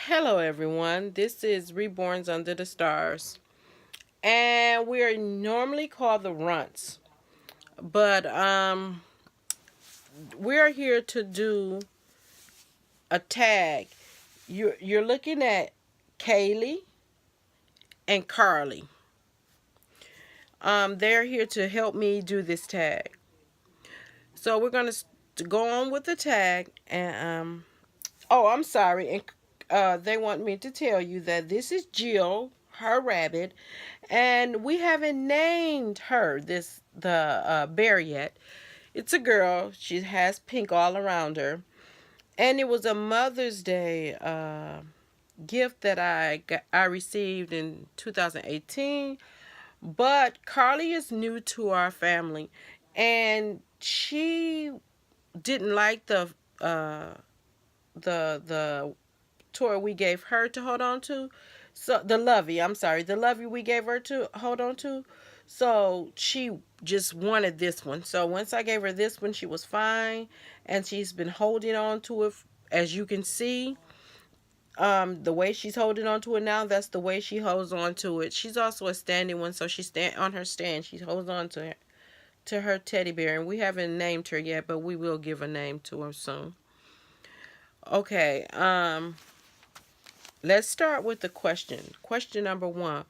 Hello, everyone. This is Reborns Under the Stars, and we are normally called the Runts, but we are here to do a tag. You're looking at Kaylee and Carly. They're here to help me do this tag. So we're gonna go on with the tag, and oh, I'm sorry, and they want me to tell you that this is Jill, her rabbit, and we haven't named her the bear yet. It's a girl. She has pink all around her, and it was a Mother's Day gift that I received in 2018. But Carly is new to our family, and she didn't like uh, the toy we gave her to hold on to. So the lovey, I'm sorry, the lovey we gave her to hold on to. So she just wanted this one. So once I gave her this one, she was fine, and she's been holding on to it. As you can see, the way she's holding on to it now, that's the way she holds on to it. She's also a standing one, so she stand on her stand. She holds on to her teddy bear, and we haven't named her yet, but we will give a name to her soon. Okay, let's start with the question. Question number one.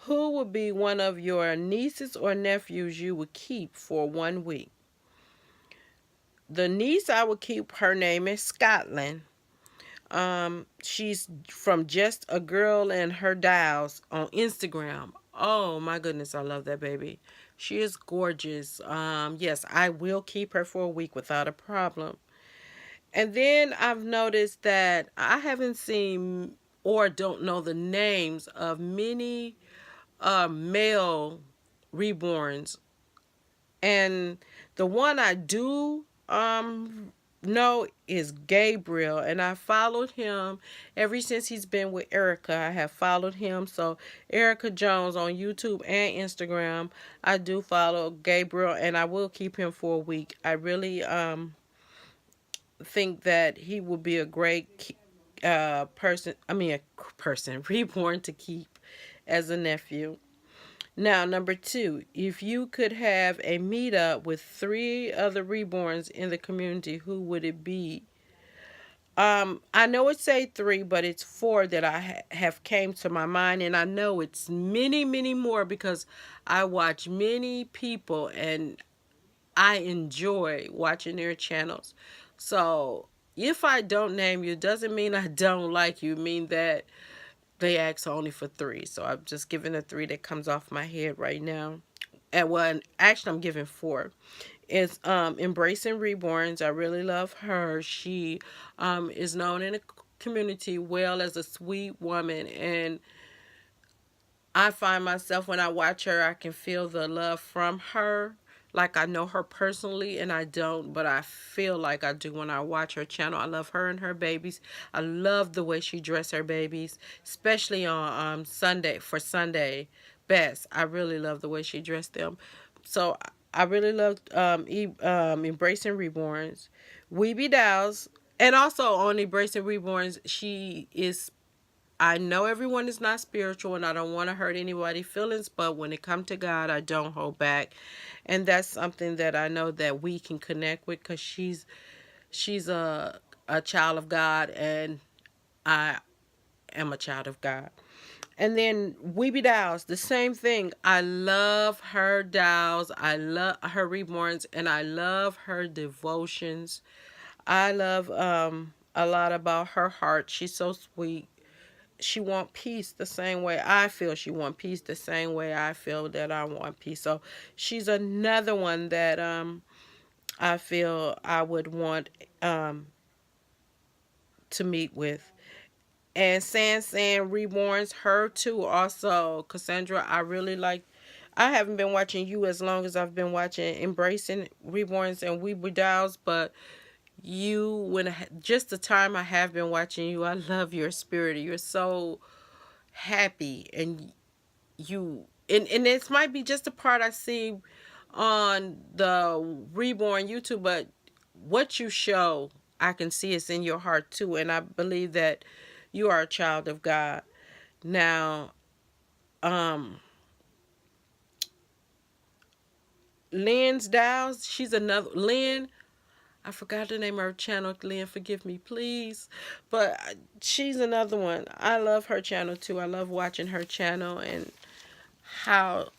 Who would be one of your nieces or nephews you would keep for 1 week? The niece I would keep, her name is Scotland. She's from Just a Girl and Her Dials on Instagram. Oh my goodness, I love that baby. She is gorgeous. Yes, I will keep her for a week without a problem. And then I've noticed that I haven't seen or don't know the names of many male reborns, and the one I do know is Gabriel, and I followed him ever since he's been with Erica. I have followed him. So Erica Jones on YouTube and Instagram. I do follow Gabriel, and I will keep him for a week. I really think that he will be a great person. I mean, a person reborn to keep as a nephew. Now, number two, if you could have a meetup with three other reborns in the community, who would it be? I know it say three, but it's four that I have came to my mind, and I know it's many, many more because I watch many people and I enjoy watching their channels. So if I don't name you, doesn't mean I don't like you. It mean that they asked only for three. So I'm just giving the three that comes off my head right now. And one, actually, I'm giving four. It's Embracing Reborns. I really love her. She is known in the community well as a sweet woman, and I find myself when I watch her, I can feel the love from her. Like I know her personally, and I don't, but I feel like I do when I watch her channel. I love her and her babies. I love the way she dress her babies, especially on Sunday for Sunday best. I really love the way she dressed them. So I really love Embracing Reborns, Weeby Dolls, and also on Embracing Reborns, she is, I know everyone is not spiritual and I don't want to hurt anybody's feelings, but when it comes to God, I don't hold back. And that's something that I know that we can connect with because she's a child of God, and I am a child of God. And then Weeby Dolls, the same thing. I love her dolls. I love her reborns, and I love her devotions. I love a lot about her heart. She's so sweet. She want peace the same way I feel she want peace, the same way I feel that I want peace. So she's another one that I feel I would want to meet with. And San Reborns, her too also. Cassandra, I really like, I haven't been watching you as long as I've been watching Embracing Reborns and Weeble Dolls, but you, just the time I have been watching you, I love your spirit. You're so happy, and and this might be just a part I see on the Reborn YouTube, but what you show, I can see it's in your heart too, and I believe that you are a child of God. Now, um, Lynn's Dow's, she's another Lynn. I forgot the name of her channel. Lynn, forgive me, please. But she's another one. I love her channel too. I love watching her channel and how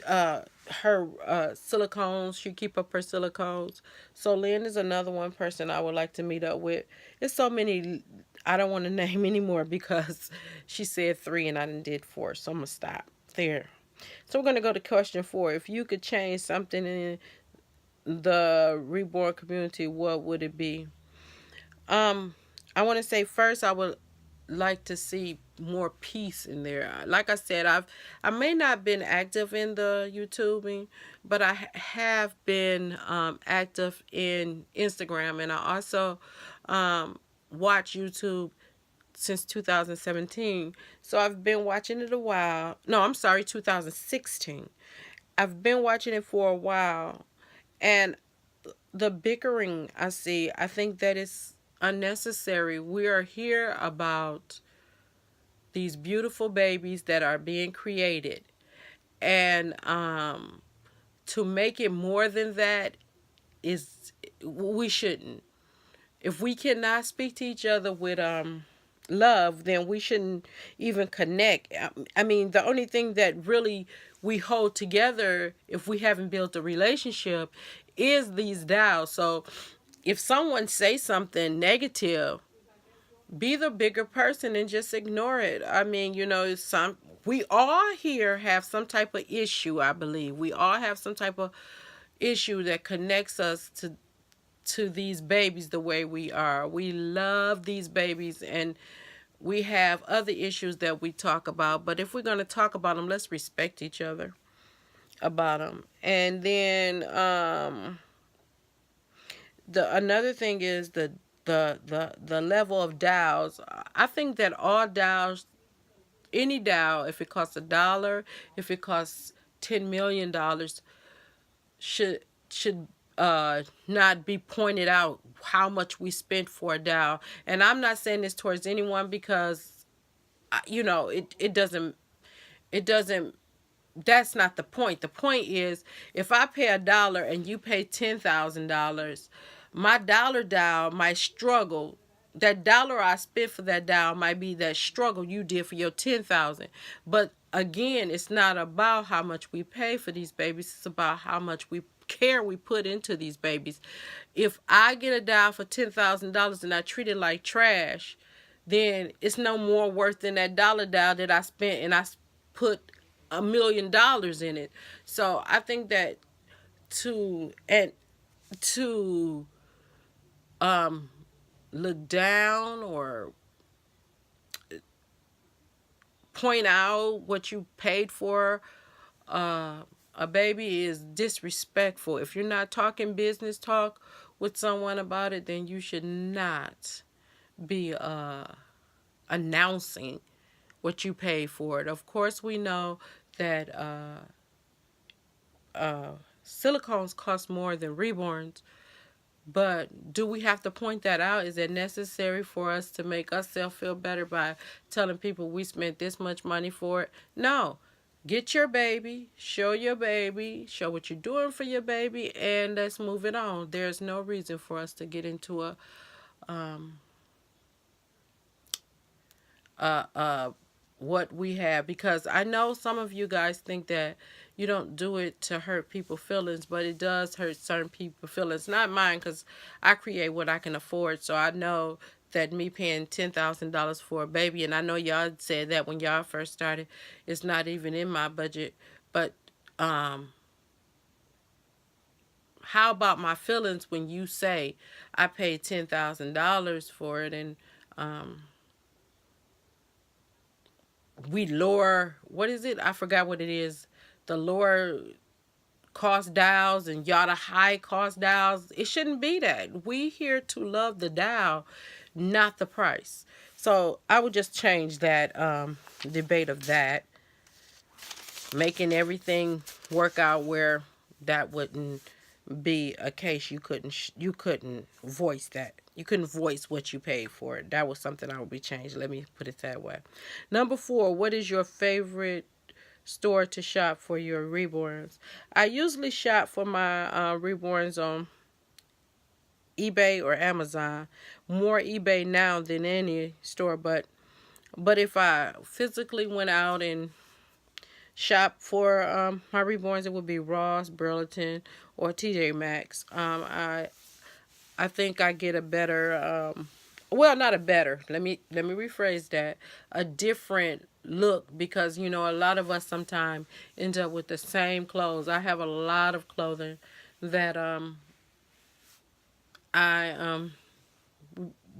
uh her silicones, she keep up her silicones. So Lynn is another one person I would like to meet up with. It's so many, I don't want to name anymore because she said three and I did four, so I'm gonna stop there. So we're gonna go to question 4. If you could change something in the reborn community, what would it be? um I want to say first, I would like to see more peace in there. Like I said, I may not been active in the YouTubing, but I have been active in Instagram, and I also watch YouTube since 2017. So I've been watching it a while. No, I'm sorry, 2016. I've been watching it for a while, and the bickering I see, I think that is unnecessary. We are here about these beautiful babies that are being created. And to make it more than that is, we shouldn't. If we cannot speak to each other with love, then we shouldn't even connect. I mean, the only thing that really we hold together, if we haven't built a relationship, is these dials. So if someone says something negative, be the bigger person and just ignore it. I mean, some, we all here have some type of issue. I believe we all have some type of issue that connects us to these babies the way we are. We love these babies, and we have other issues that we talk about. But if we're going to talk about them, let's respect each other about them. And then the another thing is the level of DAOs. I think that all DAOs, any DAO, if it costs $1, if it costs $10 million, should not be pointed out how much we spent for a DAO. And I'm not saying this towards anyone because it doesn't that's not the point. The point is, if I pay $1 and you pay $10,000, my dollar DAO might struggle. That dollar I spent for that DAO might be that struggle you did for your 10,000. But again, it's not about how much we pay for these babies. It's about how much care we put into these babies. If I get a DAO for $10,000 and I treat it like trash, then it's no more worth than that dollar DAO that I spent, and I put $1 million in it. So I think that to look down or point out what you paid for a baby is disrespectful. If you're not talking business talk with someone about it, then you should not be announcing what you pay for it. Of course, we know that silicones cost more than reborns, but do we have to point that out? Is it necessary for us to make ourselves feel better by telling people we spent this much money for it? No. Get your baby, show what you're doing for your baby, and let's move it on. There's no reason for us to get into a what we have, because I know some of you guys think that you don't do it to hurt people's feelings, but it does hurt certain people's feelings. Not mine, because I create what I can afford. So I know that me paying $10,000 for a baby, and I know y'all said that when y'all first started, it's not even in my budget. But how about my feelings when you say I paid $10,000 for it, and we lower, what is it? I forgot what it is. The lower cost dials and y'all the high cost dials. It shouldn't be that. We here to love the dial, not the price. So I would just change that debate of that, making everything work out where that wouldn't be a case you couldn't voice that. You couldn't voice what you paid for it. That was something I would be changed. Let me put it that way. Number 4, what is your favorite store to shop for your reborns? I usually shop for my reborns on eBay or Amazon. More eBay now than any store, but if I physically went out and shop for my reborns, it would be Ross, Burlington, or TJ Maxx. I think I get a better well, not a better. Let me rephrase that. A different look, because a lot of us sometimes end up with the same clothes. I have a lot of clothing that I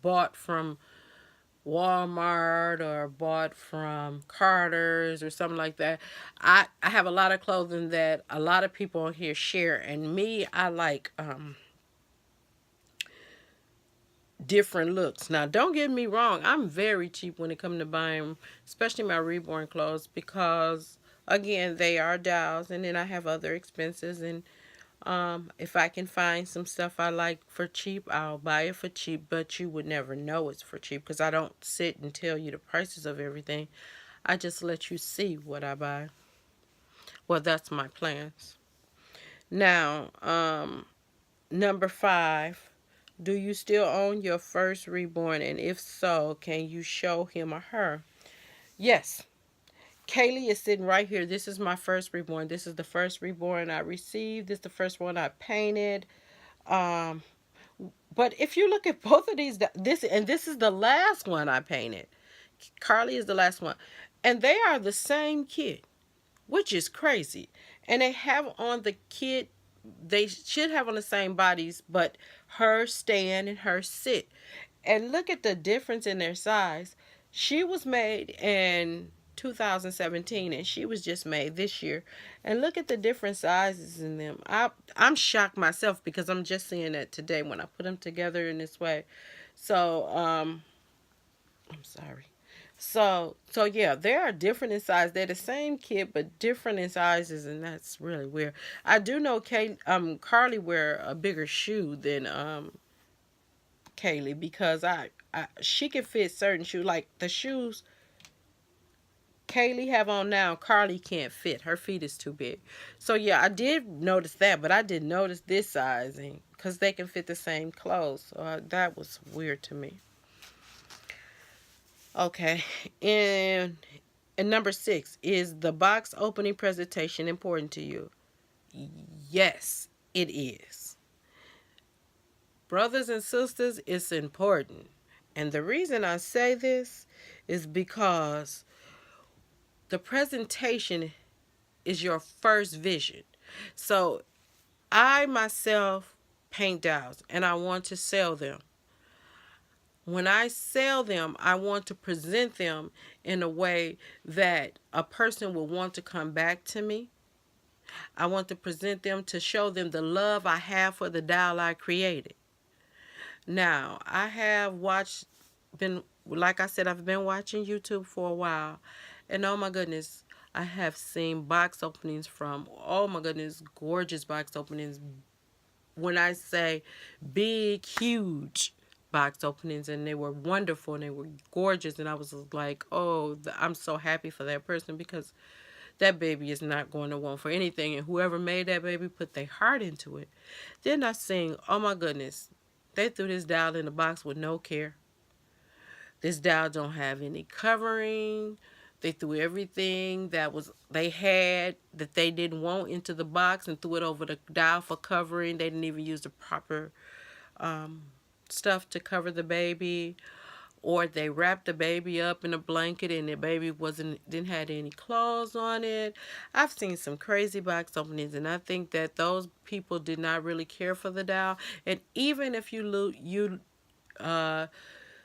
bought from Walmart or bought from Carter's or something like that. I have a lot of clothing that a lot of people on here share, and me, I like different looks. Now, don't get me wrong, I'm very cheap when it comes to buying, especially my reborn clothes, because again, they are dolls, and then I have other expenses, and if I can find some stuff I like for cheap, I'll buy it for cheap, but you would never know it's for cheap because I don't sit and tell you the prices of everything. I just let you see what I buy. Well, that's my plans. Now, number 5, do you still own your first reborn? And if so, can you show him or her? Yes. Kaylee is sitting right here. This is my first reborn. This is the first reborn I received. This is the first one I painted. Um, But if you look at both of these, this is the last one I painted. Carly is the last one, and they are the same kid, which is crazy. And they have on the kid, they should have on the same bodies, but her stand and her sit. And look at the difference in their size. She was made in 2017 and she was just made this year. And look at the different sizes in them. I'm shocked myself because I'm just seeing that today when I put them together in this way. So, I'm sorry. So yeah, they are different in size. They're the same kid but different in sizes, and that's really weird. I do know Carly wear a bigger shoe than Kaylee, because she can fit certain shoes, like the shoes Kaylee have on now. Carly can't fit. Her feet is too big. So yeah, I did notice that, but I didn't notice this sizing because they can fit the same clothes. So that was weird to me. Okay, and number 6, is the box opening presentation important to you? Yes, it is. Brothers and sisters, it's important. And the reason I say this is because the presentation is your first vision. So I myself paint dolls and I want to sell them. When I sell them, I want to present them in a way that a person will want to come back to me. I want to present them to show them the love I have for the doll I created. Now, I have been, like I said, I've been watching YouTube for a while. And oh my goodness, I have seen box openings from, oh my goodness, gorgeous box openings. When I say big, huge box openings, and they were wonderful and they were gorgeous. And I was like, oh, I'm so happy for that person because that baby is not going to want for anything. And whoever made that baby put their heart into it. Then I sing, oh my goodness, they threw this doll in the box with no care. This doll don't have any covering. They threw everything they had that they didn't want into the box and threw it over the doll for covering. They didn't even use the proper stuff to cover the baby, or they wrapped the baby up in a blanket and the baby didn't have any clothes on it. I've seen some crazy box openings, and I think that those people did not really care for the doll. And even if uh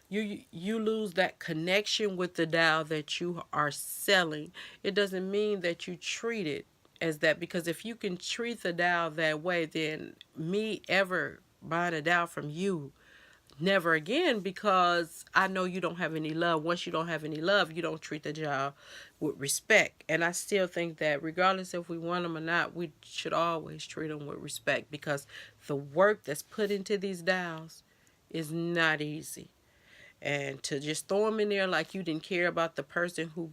you lose that connection with the doll that you are selling, it doesn't mean that you treat it as that, because if you can treat the doll that way, then me ever buying a doll from you, never again, because I know you don't have any love. Once you don't have any love, you don't treat the child with respect. And I still think that regardless if we want them or not, we should always treat them with respect, because the work that's put into these dolls is not easy. And to just throw them in there like you didn't care about the person who,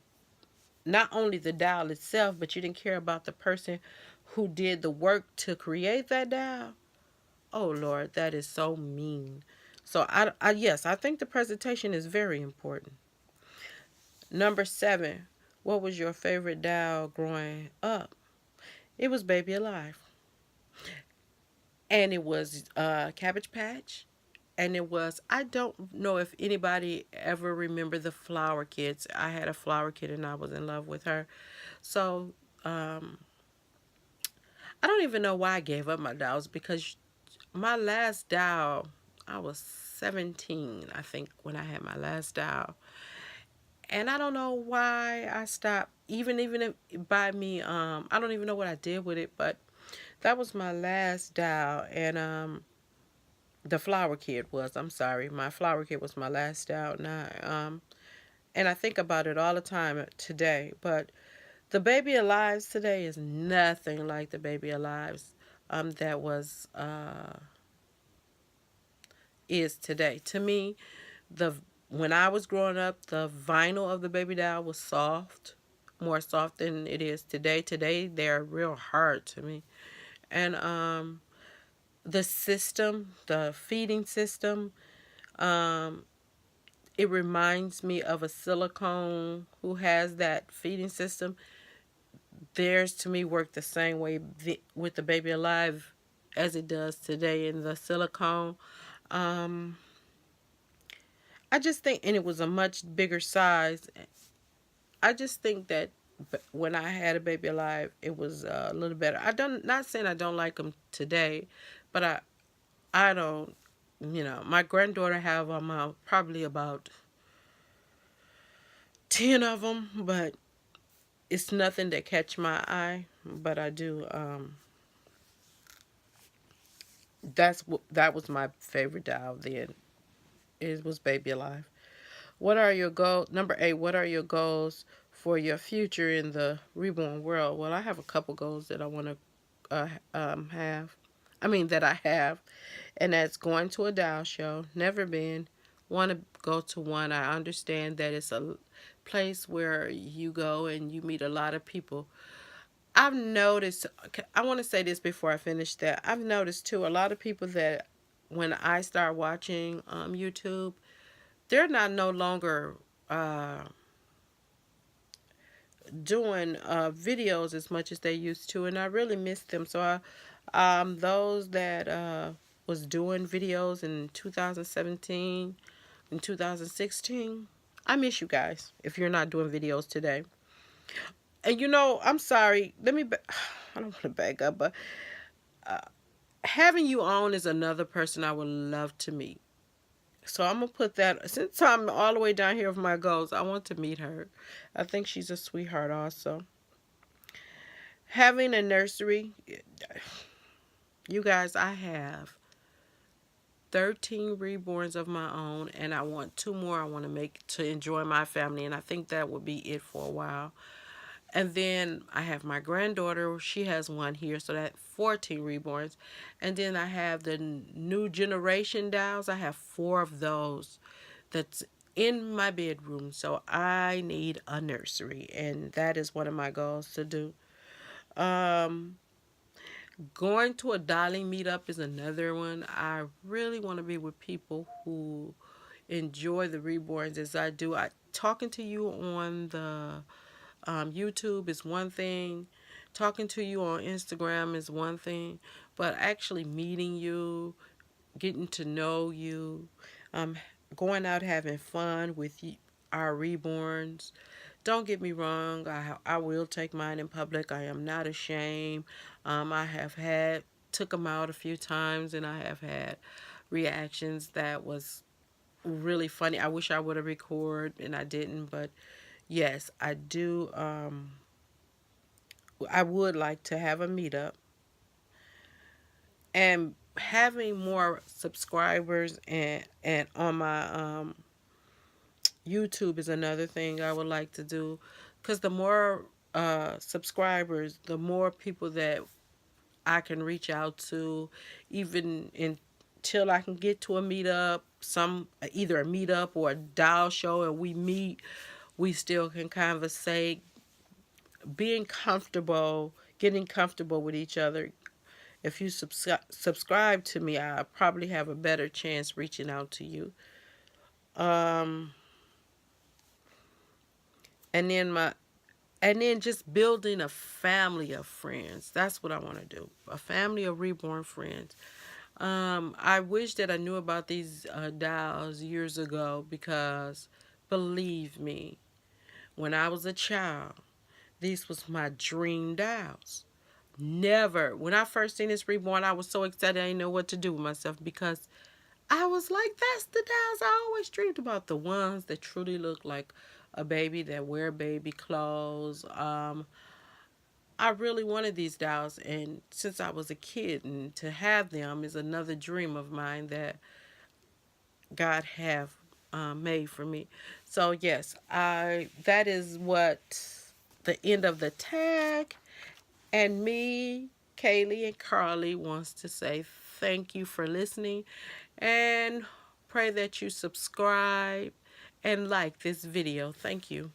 not only the doll itself, but you didn't care about the person who did the work to create that doll. Oh Lord, that is so mean. So yes, I think the presentation is very important. Number 7, what was your favorite doll growing up? It was Baby Alive, and it was Cabbage Patch, and it was, I don't know if anybody ever remember the Flower Kids. I had a Flower Kid and I was in love with her. So um, I don't even know why I gave up my dolls, because my last doll, I was 17, I think, when I had my last doll. And I don't know why I stopped. Even if by me, I don't even know what I did with it, but that was my last doll. And the Flower Kid was. I'm sorry, my Flower Kid was my last doll. And I think about it all the time today. But the Baby Alives today is nothing like the Baby Alives that was is today. To me, the when I was growing up, the vinyl of the baby doll was soft, more soft than it is today. Today they're real hard to me. And the system, the feeding system, um it reminds me of a silicone who has that feeding system. Theirs to me work the same way with the baby alive as it does today in the silicone. Um I just think, and it was a much bigger size. I just think that when I had a baby alive, it was a little better. I don't, not saying I don't like them today, but I don't. My granddaughter have probably about 10 of them, but it's nothing that catch my eye. But I do. That was my favorite doll then. It was Baby Alive. What are your goals? Number 8. What are your goals for your future in the reborn world? Well, I have a couple goals that I want to have. I mean, that I have, and that's going to a doll show. Never been. Want to go to one. I understand that it's a place where you go and you meet a lot of people. I've noticed, I want to say this before I finish that. I've noticed too, a lot of people that when I start watching YouTube, they're not no longer doing videos as much as they used to, and I really miss them. So those that was doing videos in 2017 and 2016, I miss you guys if you're not doing videos today. And I'm sorry, I don't want to back up, but having you on is another person I would love to meet. So I'm gonna put that, since I'm all the way down here with my goals, I want to meet her. I think she's a sweetheart also. Having a nursery, you guys, I have 13 reborns of my own, and I want two more I want to make to enjoy my family, and I think that would be it for a while. And then I have my granddaughter, she has one here, so that 14 reborns. And then I have the new generation dolls. I have 4 of those that's in my bedroom. So I need a nursery, and that is one of my goals to do. Um, Going to a dolly meetup is another one. I really want to be with people who enjoy the reborns as I do. Talking to you on the YouTube is one thing. Talking to you on Instagram is one thing. But actually meeting you, getting to know you, um, going out having fun with our reborns. Don't get me wrong, I will take mine in public. I am not ashamed. I have took them out a few times, and I have had reactions that was really funny. I wish I would have recorded, and I didn't, but yes, I do. I would like to have a meetup, and having more subscribers and on my YouTube is another thing I would like to do, because the more subscribers, the more people that I can reach out to, even until I can get to a meetup, some either a meetup or a dial show, and we meet. We still can conversate, being comfortable, getting comfortable with each other. If you subscribe to me, I probably have a better chance reaching out to you. Um, and then my and then just building a family of friends. That's what I want to do. A family of reborn friends. I wish that I knew about these dials years ago, because believe me, when I was a child, these was my dream dials. Never. When I first seen this reborn, I was so excited I didn't know what to do with myself, because I was like, that's the dolls I always dreamed about. The ones that truly look like a baby, that wear baby clothes. I really wanted these dolls, and since I was a kid, and to have them is another dream of mine that God have made for me. So yes, I that is what the end of the tag. And me, Kaylee, and Carly wants to say thank you for listening, and pray that you subscribe and like this video. Thank you.